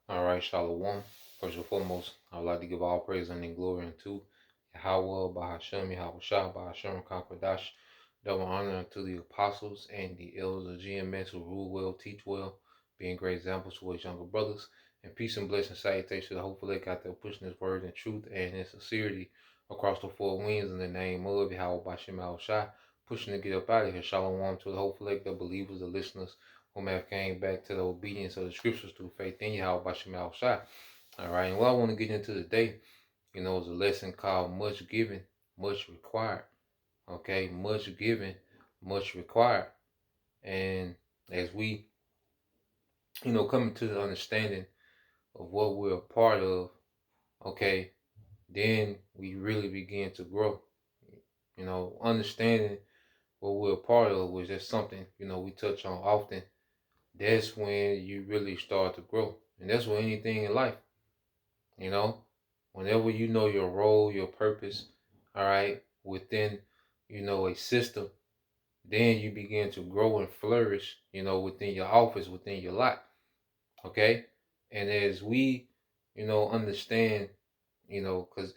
All right, Shalom. First and foremost, I would like to give all praise and glory unto Yahweh, Bahashem, Yahweh Shah, Bahashem, Kakwadash, double honor unto the apostles and the elders of GMS who rule well, teach well, being great examples to his younger brothers. And peace and blessing salutation to the hopeful they got there pushing his word in truth and in sincerity across the four winds in the name of Yahweh, Bahashem, Yahweh Shah, pushing to get up out of here. Shalom to the hopeful the believers, the listeners, whom have came back to the obedience of the scriptures through faith in Yahweh Bashim Shai. All right, and what I want to get into today, is a lesson called much given, much required. Okay, much given, much required. And as we, come to the understanding of what we're a part of, okay, then we really begin to grow. Understanding what we're a part of was just something, we touch on often. That's when you really start to grow. And that's with anything in life. You know, whenever you know your role, your purpose, all right, within, a system, then you begin to grow and flourish, within your office, within your lot. Okay. And as we, understand, because,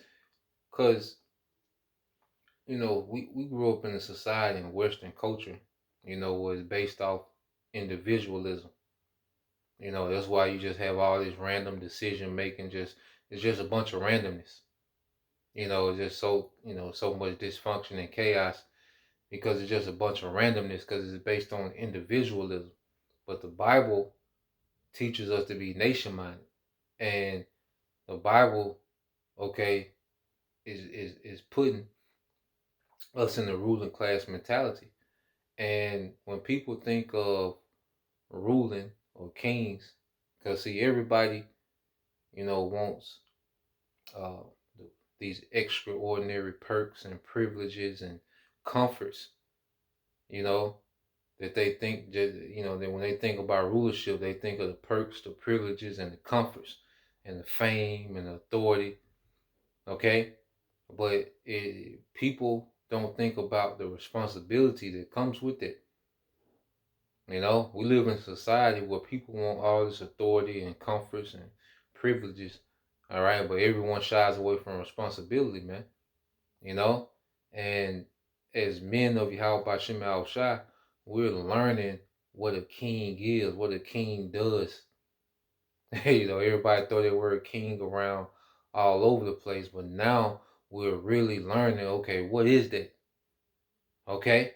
we grew up in a society in Western culture, was based off individualism. That's why you just have all this random decision making, it's just a bunch of randomness. It's just so much dysfunction and chaos because it's just a bunch of randomness because it's based on individualism. But the Bible teaches us to be nation minded. And the Bible, okay, is putting us in the ruling class mentality. And when people think of ruling or kings, because see, everybody, wants uh, these extraordinary perks and privileges and comforts, you know, that they think that, that when they think about rulership, they think of the perks, the privileges, and the comforts, and the fame and the authority. Okay, but people don't think about the responsibility that comes with it. We live in a society where people want all this authority and comforts and privileges. All right, but everyone shies away from responsibility, man. you know. And as men of Yahweh Bashim Al Shai, we're learning what a king is, what a king does. Everybody throw their word king around all over the place, but now we're really learning, okay, what is that? Okay?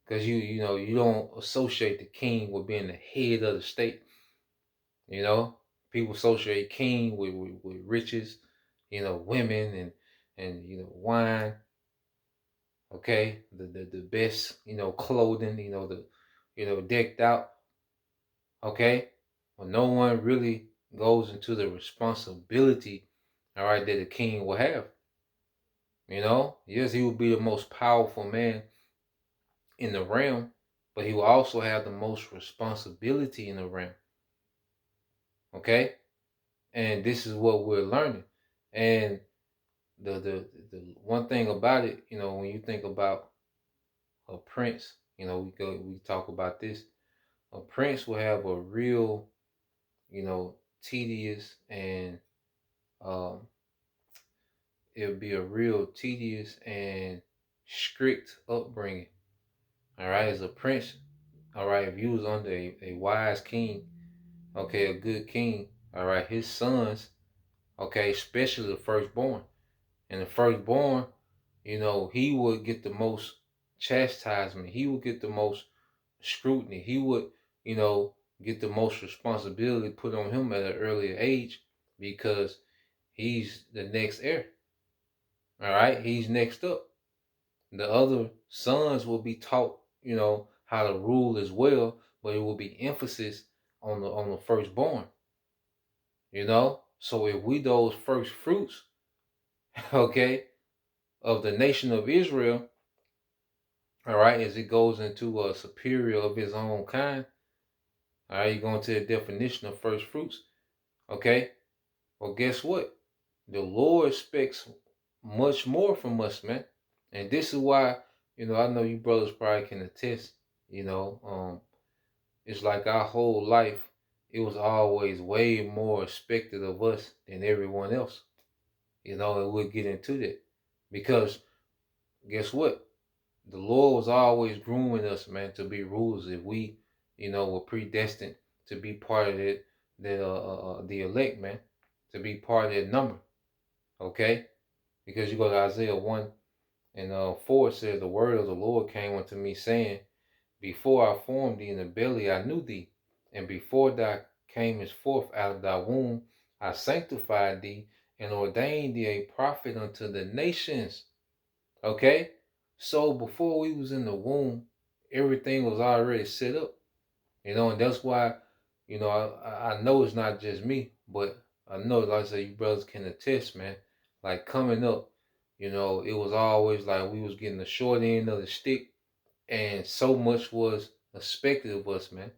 Because you don't associate the king with being the head of the state. People associate king with riches, women and wine. Okay, the best, clothing, decked out. Okay, well, no one really goes into the responsibility, all right, that a king will have. Yes, he will be the most powerful man in the realm, but he will also have the most responsibility in the realm. Okay, and this is what we're learning. And the one thing about it, when you think about a prince, we talk about this. A prince will have a real, tedious and um, it'll be a real tedious and strict upbringing. All right, as a prince, all right, if you was under a wise king, okay, a good king, all right, his sons, okay, especially the firstborn, and the firstborn, he would get the most chastisement. He would get the most scrutiny. He would, get the most responsibility put on him at an earlier age because he's the next heir. All right, he's next up. The other sons will be taught, how to rule as well, but it will be emphasis on the firstborn. So if we those first fruits, okay, of the nation of Israel, all right, as it goes into a superior of his own kind, all right, you go into the definition of first fruits, okay. Well, guess what? The Lord expects much more from us, man. And this is why, I know you brothers probably can attest, it's like our whole life, it was always way more expected of us than everyone else. You know, and we'll get into that. Because guess what? The Lord was always grooming us, man, to be rulers. If we, were predestined to be part of it, the elect, man, to be part of that number. Okay? Because you go to Isaiah 1 and 4, it says, the word of the Lord came unto me, saying, before I formed thee in the belly, I knew thee. And before thou camest forth out of thy womb, I sanctified thee and ordained thee a prophet unto the nations. Okay? So before we was in the womb, everything was already set up. And that's why, I know it's not just me, but I know, like I said, you brothers can attest, man. Like coming up, it was always like we was getting the short end of the stick, and so much was expected of us, man.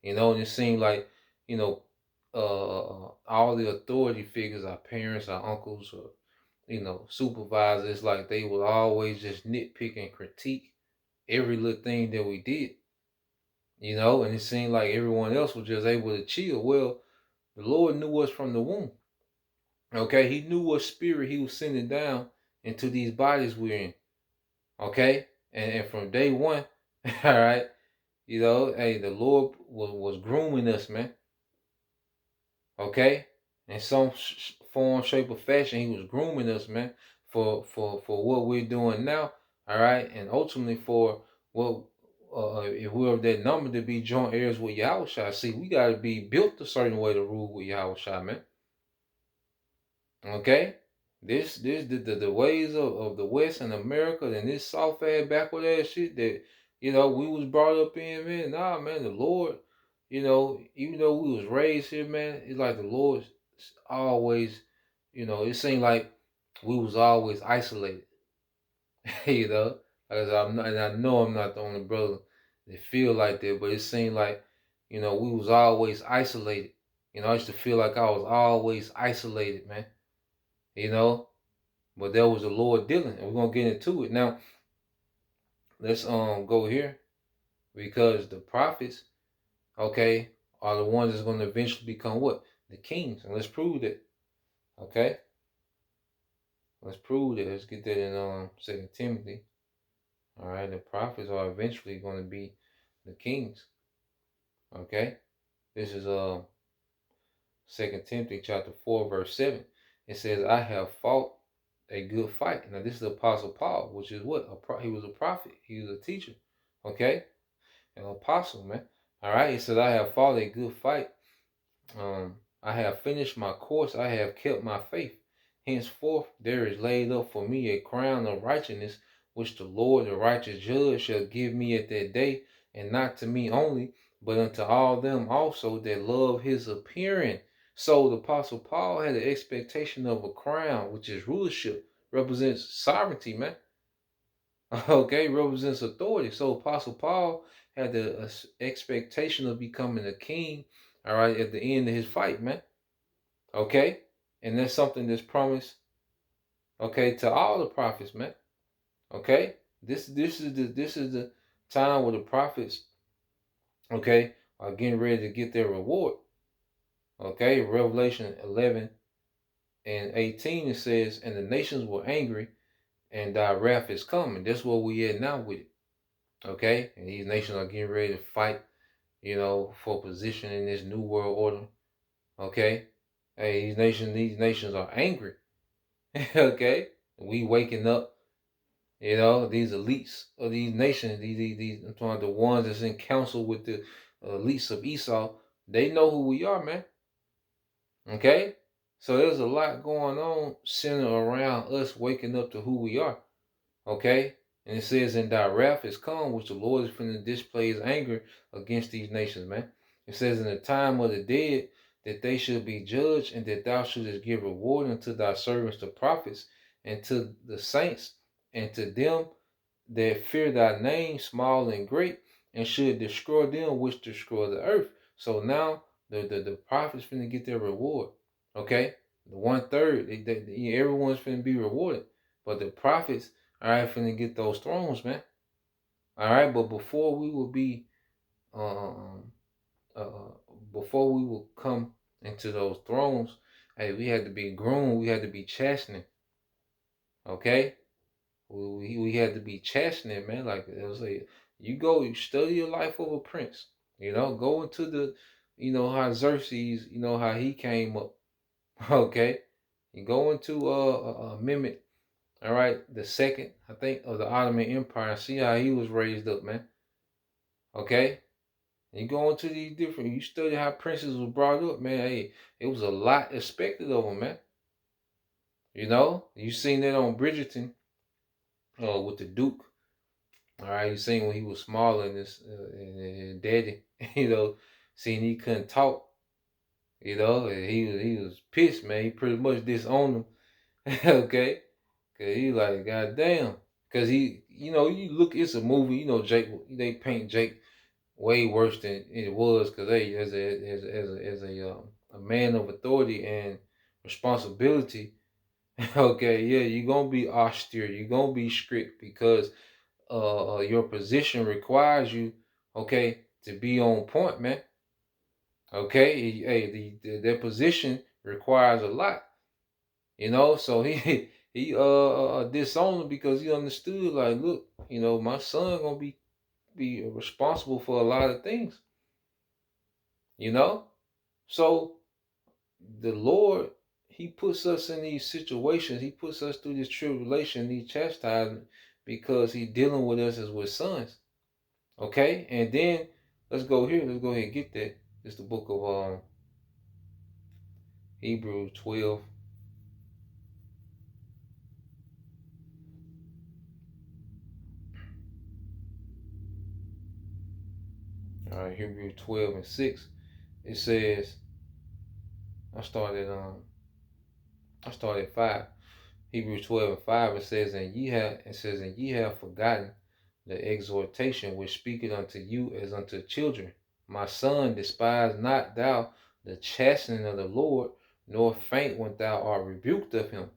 And it seemed like, you know, all the authority figures, our parents, our uncles, or supervisors, like they would always just nitpick and critique every little thing that we did. And it seemed like everyone else was just able to chill. Well, the Lord knew us from the womb. Okay, He knew what spirit He was sending down into these bodies we're in. Okay, and from day one, all right. Hey, the Lord was grooming us, man. Okay, in some form, shape, or fashion, He was grooming us, man, for what we're doing now. All right, and ultimately for what if we're of that number to be joint heirs with Yahushua. See, we got to be built a certain way to rule with Yahushua, man. Okay, this the ways of the West and America and this soft ass backward ass shit that we was brought up in, man. Nah, man, the Lord, even though we was raised here, man, it's like the Lord always, it seemed like we was always isolated. you know, because and I know I'm not the only brother that feel like that, but it seemed like we was always isolated. I used to feel like I was always isolated, man. You know, but that was the Lord dealing, and we're gonna get into it now. Let's go here because the prophets, okay, are the ones that's gonna eventually become what? The kings, and let's prove that. Okay, let's prove that. Let's get that in 2 Timothy. All right, the prophets are eventually going to be the kings. Okay, this is 2 Timothy chapter 4 verse 7. It says, "I have fought a good fight." Now this is the Apostle Paul, which is what he was a prophet. He was a teacher. Okay, an apostle, man. All right. He says, "I have fought a good fight. I have finished my course. I have kept my faith. Henceforth there is laid up for me a crown of righteousness, which the Lord, the righteous judge, shall give me at that day, and not to me only, but unto all them also that love His appearing." So the Apostle Paul had an expectation of a crown, which is rulership, represents sovereignty, man. Okay, represents authority. So Apostle Paul had the expectation of becoming a king, all right, at the end of his fight, man. Okay, and that's something that's promised, okay, to all the prophets, man. Okay, this is the time where the prophets, okay, are getting ready to get their reward. Okay, Revelation 11 and 18 it says, "And the nations were angry, and thy wrath is coming." That's where we at now with it. Okay, and these nations are getting ready to fight, for position in this new world order. Okay, hey, these nations are angry. Okay, we waking up. These elites of these nations, these I'm talking about the ones that's in council with the elites of Esau. They know who we are, man. Okay, so there's a lot going on centered around us waking up to who we are. Okay, and it says, "And thy wrath is come, which the Lord is finna display His anger against these nations," man. It says, "In the time of the dead, that they should be judged, and that thou shouldest give reward unto thy servants the prophets, and to the saints, and to them that fear thy name, small and great, and should destroy them which destroy the earth." So now the prophets finna get their reward. Okay, the 1/3, everyone's finna be rewarded, but the prophets, all right, finna get those thrones, man. All right, but before we will be um, uh, before we would come into those thrones, hey, we had to be groomed, we had to be chastened, okay? We had to be chastening, man. Like it was like you study your life over Prince. Go into the, how Xerxes, how he came up. Okay, you go into Mehmet, all right, the second, I think, of the Ottoman Empire. See how he was raised up, man. Okay, you go into these different. You study how princes was brought up, man. Hey, it was a lot expected of them, man. You seen that on Bridgerton, with the Duke. All right, you seen when he was smaller and this and daddy, seeing he couldn't talk, and he was pissed, man. He pretty much disowned him, okay, cause he like goddamn, cause you look, it's a movie, Jake, they paint Jake way worse than it was, cause hey, a man of authority and responsibility, okay, yeah, you're gonna be austere, you're gonna be strict because your position requires you, okay, to be on point, man. Okay, hey, their position requires a lot, So he disowned him because he understood, like, look, my son gonna be responsible for a lot of things, you know. So the Lord, He puts us in these situations. He puts us through this tribulation, these chastisement, because He dealing with us as with sons. Okay, and then let's go here. Let's go ahead and get that. It's the book of Hebrews 12. All right, Hebrews 12 and 6. It says, I started I started 5. Hebrews 12 and 5. And ye have forgotten the exhortation which speaketh unto you as unto children. My son, despise not thou the chastening of the Lord, nor faint when thou art rebuked of him.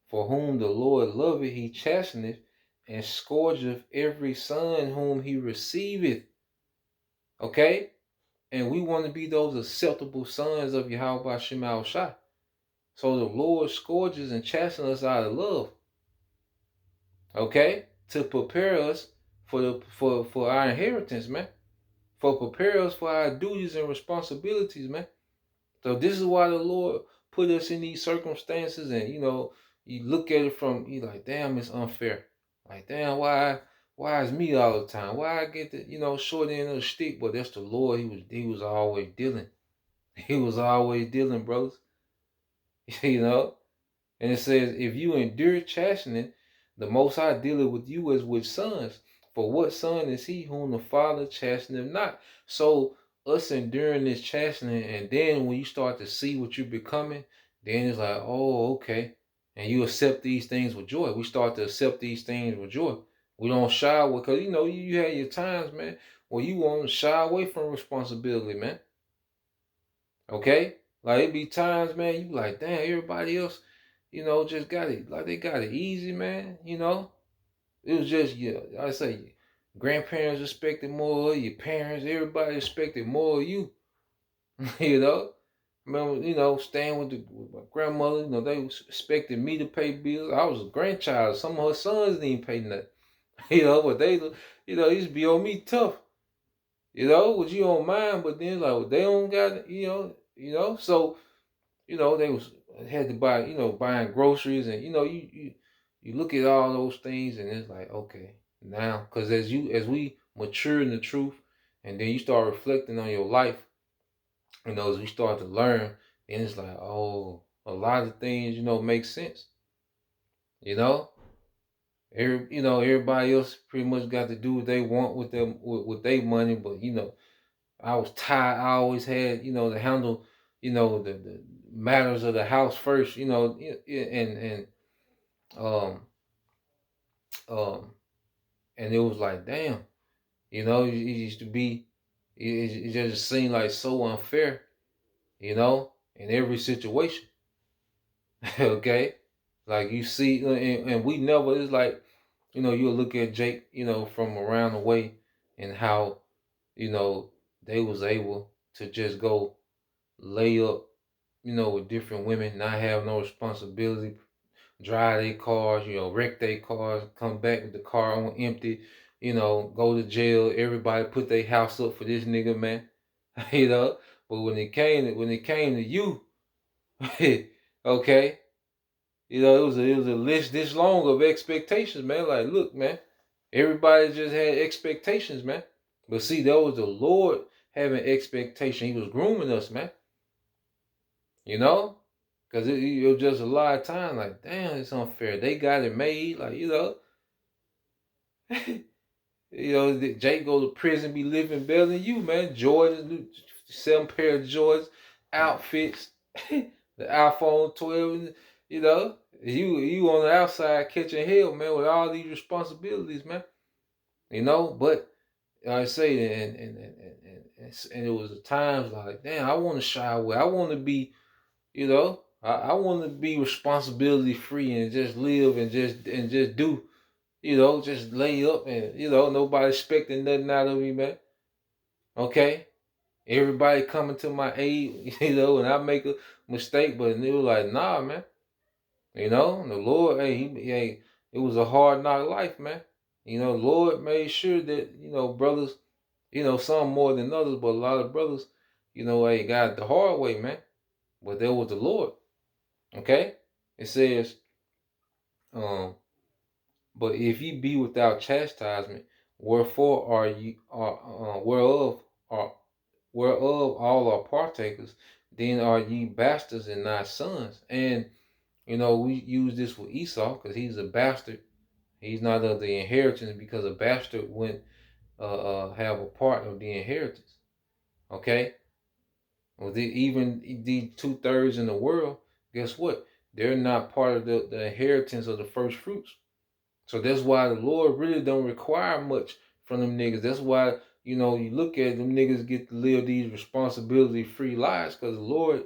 For whom the Lord loveth, he chasteneth, and scourgeth every son whom he receiveth. Okay? And we want to be those acceptable sons of Yahweh Shema Shai. So the Lord scourges and chastens us out of love. Okay? To prepare us for our inheritance, man. For prepare us for our duties and responsibilities, man. So this is why the Lord put us in these circumstances, and you look at it from, you like, damn, it's unfair. Like, damn, why is me all the time? Why I get the short end of the stick? But that's the Lord. He was always dealing. He was always dealing, brothers. you know. And it says, if you endure chastening, the Most High dealeth with you as with sons. For what son is he whom the Father chasteneth not? So us enduring this chastening, and then when you start to see what you're becoming, then it's like, oh, okay. And you accept these things with joy. We start to accept these things with joy. We don't shy away, because you had your times, man, where you want to shy away from responsibility, man. Okay? Like it be times, man, you like, damn, everybody else, just got it, like they got it easy, man. It was just, I say, grandparents expected more of your parents, everybody expected more of you. you know. Remember, staying with my grandmother, they expected me to pay bills. I was a grandchild. Some of her sons didn't even pay nothing. But they, used to be on me tough. What you on mine, but then like they don't got it, so they had to buy, buying groceries, and you look at all those things, and it's like, okay, now, because as we mature in the truth, and then you start reflecting on your life, as we start to learn, and it's like, oh, a lot of things, make sense, you know. Everybody else pretty much got to do what they want with them with their money, but I was tired. I always had, to handle, the matters of the house first, and um um and it was like, damn, it used to be, it just seemed like so unfair, in every situation. Okay, like you see, and we never. It's like, you'll look at Jake, from around the way, and how, they was able to just go. lay up, with different women, not have no responsibility, drive their cars, wreck their cars, come back with the car on empty, go to jail. Everybody put their house up for this nigga, man. you know. But when it came to you, okay, it was a list this long of expectations, man. Like, look, man, everybody just had expectations, man. But see, that was the Lord having expectation. He was grooming us, man. You know, because it was just a lot of time. Like, damn, it's unfair. They got it made. Like, Jake go to prison, be living better than you, man. Jordans, 7 pair of Jordans, outfits, the iPhone 12. You know, you on the outside catching hell, man, with all these responsibilities, man. But like I say, and it was times like, damn, I want to shy away. I want to be, I want to be responsibility free and just live and just do. Just lay up and nobody expecting nothing out of me, man. Okay, everybody coming to my aid, and I make a mistake, but they were like, nah, man. The Lord, hey, it was a hard knock life, man. Lord made sure that brothers, some more than others, but a lot of brothers, hey, got it the hard way, man. But there was the Lord. Okay, it says, but if ye be without chastisement, wherefore are ye are whereof all are partakers, then are ye bastards and not sons. And we use this with Esau because he's a bastard. He's not of the inheritance because a bastard wouldn't have a part of the inheritance. Okay, well, even the 2/3 in the world, guess what? They're not part of the inheritance of the first fruits. So that's why the Lord really don't require much from them niggas. That's why, you look at them niggas get to live these responsibility free lives because the Lord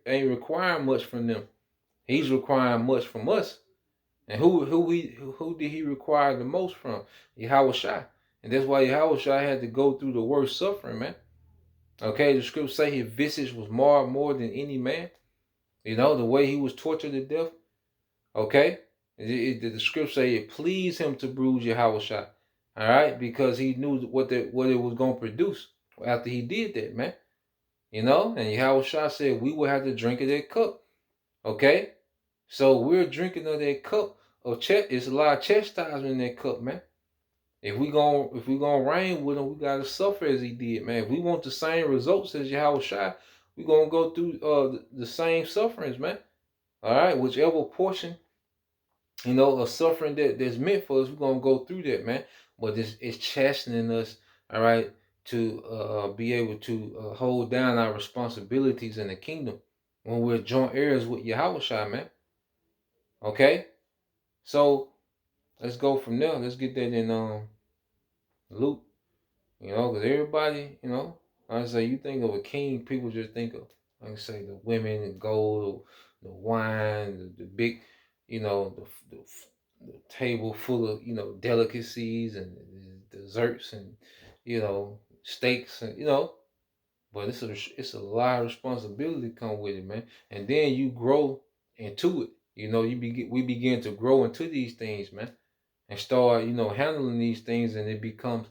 ain't requiring much from them. He's requiring much from us. And who did he require the most from? Yahweh Shai. And that's why Yahweh Shai had to go through the worst suffering, man. Okay, the scriptures say his visage was marred more than any man. The way he was tortured to death. Okay, the scripture say it pleased him to bruise Yahweh Shai. All right, because he knew what it was gonna produce after he did that, man. And Yahweh Shai said we will have to drink of that cup. Okay, so we're drinking of that cup of it's a lot of chastisement in that cup, man. If we gonna reign with him, we gotta suffer as he did, man. If we want the same results as Yahweh Shai, we gonna go through the same sufferings, man. All right, whichever portion of suffering that's meant for us, we're gonna go through that, man. But it's chastening us, all right, to be able to hold down our responsibilities in the kingdom when we're joint heirs with Yahweh Shai, man. Okay, so let's go from there. Let's get that in Luke, because everybody, I say you think of a king, people just think of, like I say, the women, the gold, the wine, the big, the table full of delicacies and desserts and steaks and but it's a lot of responsibility come with it, man. And then you grow into it. We begin to grow into these things, man, and start handling these things, and it becomes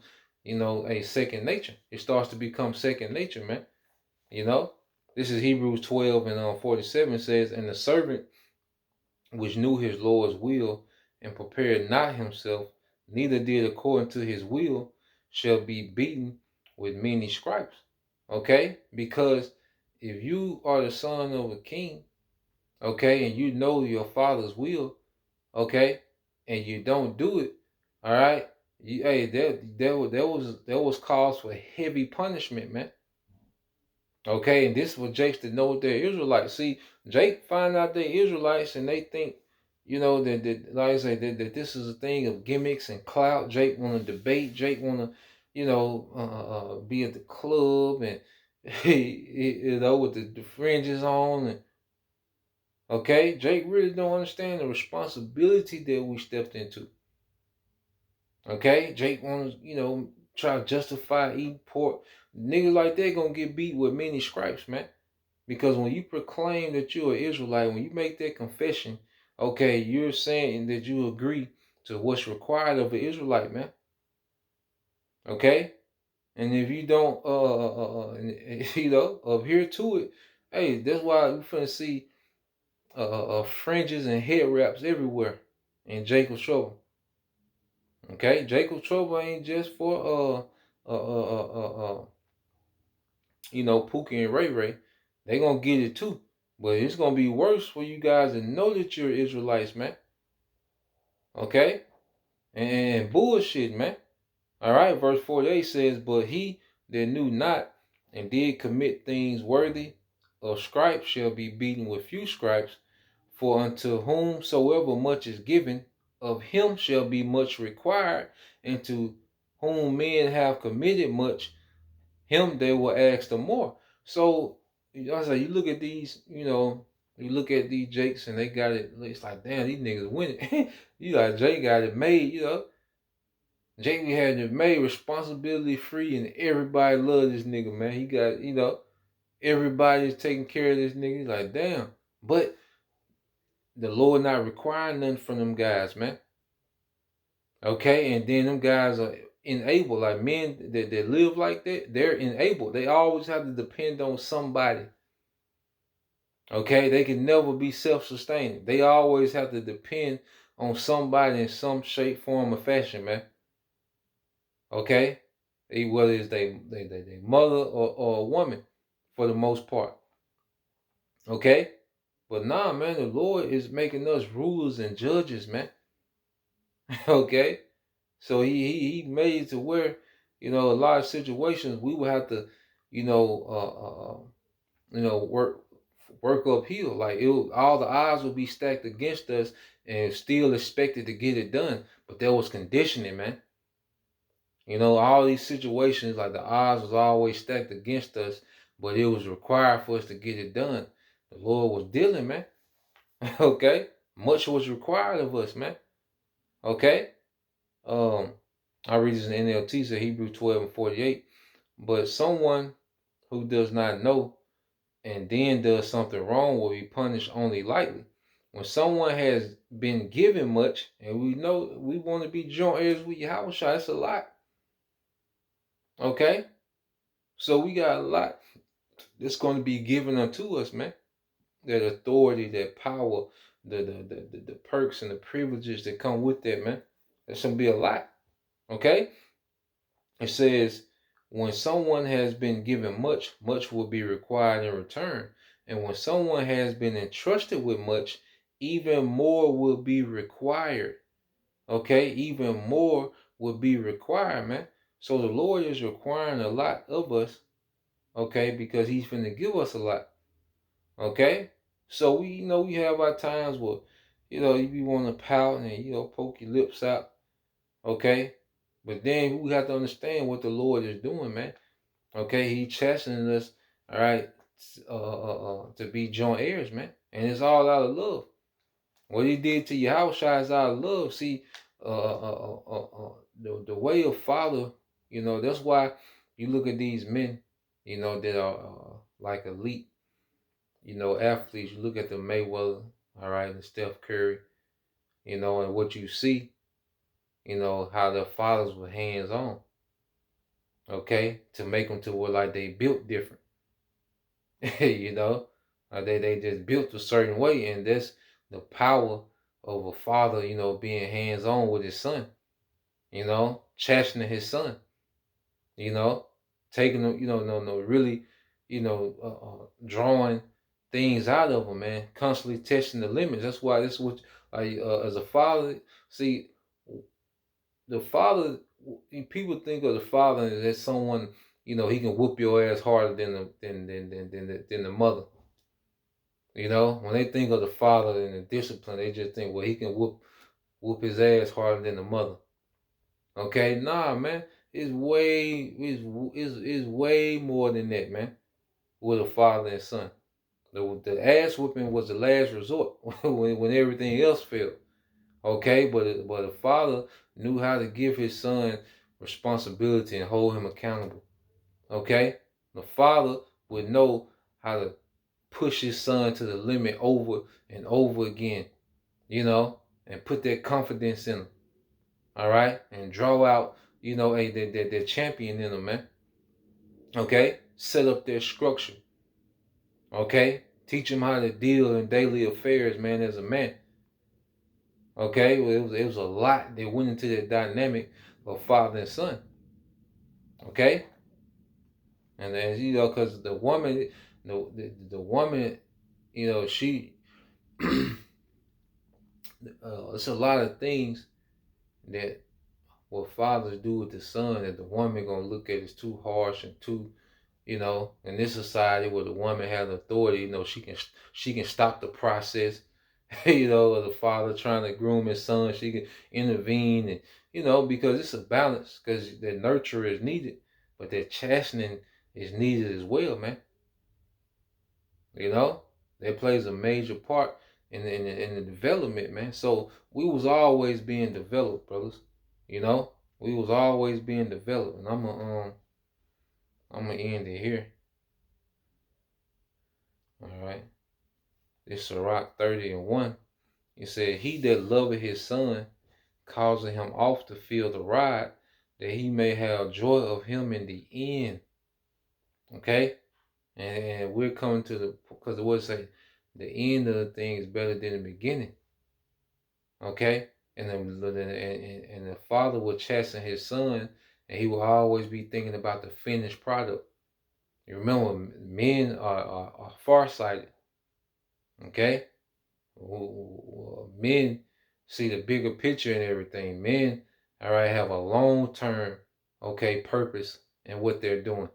a second nature. It starts to become second nature, man. This is Hebrews 12 and 47 says, and the servant which knew his Lord's will and prepared not himself, neither did according to his will, shall be beaten with many stripes. Okay? Because if you are the son of a king, okay, and you know your father's will, okay, and you don't do it, all right, there was cause for heavy punishment, man. Okay, and this was Jake to know they're Israelites. See, Jake find out they're Israelites and they think, that like I say, that this is a thing of gimmicks and clout. Jake want to debate. Jake want to, be at the club and, with the fringes on. And, okay, Jake really don't understand the responsibility that we stepped into. Okay, Jake want to, try to justify eating pork. Niggas like that gonna get beat with many stripes, man. Because when you proclaim that you're an Israelite, when you make that confession, okay, you're saying that you agree to what's required of an Israelite, man. Okay? And if you don't, adhere to it, hey, that's why you're finna see fringes and head wraps everywhere in Jacob's Trouble. Okay? Jacob's Trouble ain't just for, Pookie and Ray Ray. They gonna get it too. But it's gonna be worse for you guys to know that you're Israelites, man. Okay? And bullshit, man. All right, verse 48 says, but he that knew not and did commit things worthy of stripes shall be beaten with few stripes. For unto whomsoever much is given, of him shall be much required, and to whom men have committed much, him they will ask the more. So I say, you look at these, you look at these Jakes and they got it. It's like, damn, these niggas winning. You like Jake got it made. Jake had it made responsibility free, and everybody love this nigga, man. He got, everybody's taking care of this nigga. He's like, damn. But the Lord not requiring nothing from them guys, man. Okay, and then them guys are enabled, like men that live like that, they're enabled. They always have to depend on somebody. Okay, they can never be self-sustaining. They always have to depend on somebody in some shape, form, or fashion, man. Okay, whether it's they mother or a woman, for the most part. Okay, but nah, man, the Lord is making us rulers and judges, man. Okay, so he made it to where, a lot of situations we would have to, work uphill. Like all the odds would be stacked against us, and still expected to get it done. But there was conditioning, man. All these situations, like the odds was always stacked against us, but it was required for us to get it done. The Lord was dealing, man. Okay, much was required of us, man. Okay, I read this in NLT, so Hebrew 12:48. But someone who does not know and then does something wrong will be punished only lightly. When someone has been given much, and we know we want to be joint heirs with Yahweh, that's a lot. Okay, so we got a lot that's going to be given unto us, man. That authority, that power, the perks and the privileges that come with that, man. That's gonna be a lot. Okay? It says, when someone has been given much, much will be required in return. And when someone has been entrusted with much, even more will be required. Okay? Even more will be required, man. So the Lord is requiring a lot of us, okay, because he's finna give us a lot. Okay? So we have our times where, you be wanting to pout and, poke your lips out. Okay? But then we have to understand what the Lord is doing, man. Okay? He chastening us, all right, to be joint heirs, man. And it's all out of love. What he did to your house is out of love. See, the way of Father, that's why you look at these men, that are like elite, athletes. You look at the Mayweather, all right, and Steph Curry, and what you see, how their fathers were hands on, okay, to make them to where like they built different, they just built a certain way, and that's the power of a father, being hands on with his son, chastening his son, taking them, no, really, drawing things out of them, man, constantly testing the limits. That's why this is what, like, as a father, see, the father, people think of the father as someone, he can whoop your ass harder than the mother. When they think of the father and the discipline, they just think, well, he can whoop his ass harder than the mother. Okay, nah, man, it's way more than that, man. With a father and son, the ass whooping was the last resort when everything else failed. Okay, but a father knew how to give his son responsibility and hold him accountable. Okay, the father would know how to push his son to the limit over and over again, you know, and put that confidence in him. All right, and draw out, you know, their champion in them, man. Okay, set up their structure. Okay, teach him how to deal in daily affairs, man, as a man. Okay, well, it was a lot that went into that dynamic of father and son. Okay, and then you know, because the woman, the woman, you know, she, it's a lot of things that what fathers do with the son that the woman gonna look at as too harsh and too, you know, in this society where the woman has authority, you know, she can stop the process, you know, of the father trying to groom his son. She can intervene, and you know, because it's a balance, because the nurture is needed, but that chastening is needed as well, man. You know, that plays a major part in the development, man. So we was always being developed, brothers. You know, we was always being developed, and I'm gonna end it here. All right, this Sirach 30:1. It said, "He that loveth his son, causing him oft to feel the rod, that he may have joy of him in the end." Okay, and we're coming to the, because the word say, the end of the thing is better than the beginning. Okay, and the father will chasten his son, and he will always be thinking about the finished product. You remember, men are farsighted. Okay, men see the bigger picture and everything. Men, all right, have a long term, okay, purpose in what they're doing.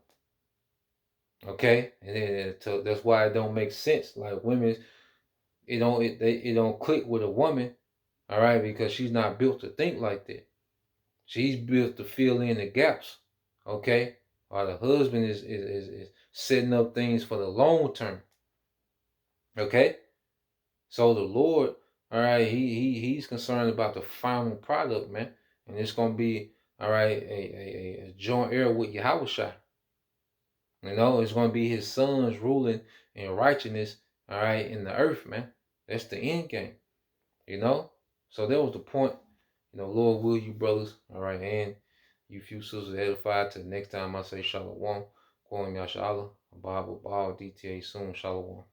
Okay, and then that's why it don't make sense. Like women, it don't click with a woman, all right, because she's not built to think like that. She's built to fill in the gaps. Okay, while the husband is setting up things for the long term. Okay, so the Lord, all right, he's concerned about the final product, man, and it's gonna be, all right, a joint heir with Yahushua. You know, it's gonna be his sons ruling in righteousness, all right, in the earth, man. That's the end game, you know. So that was the point. You know, Lord will you brothers, all right, and you few sisters edified. Till the next time I say Shalom, Kwam Yashala, Bible, DTA soon, Shalom.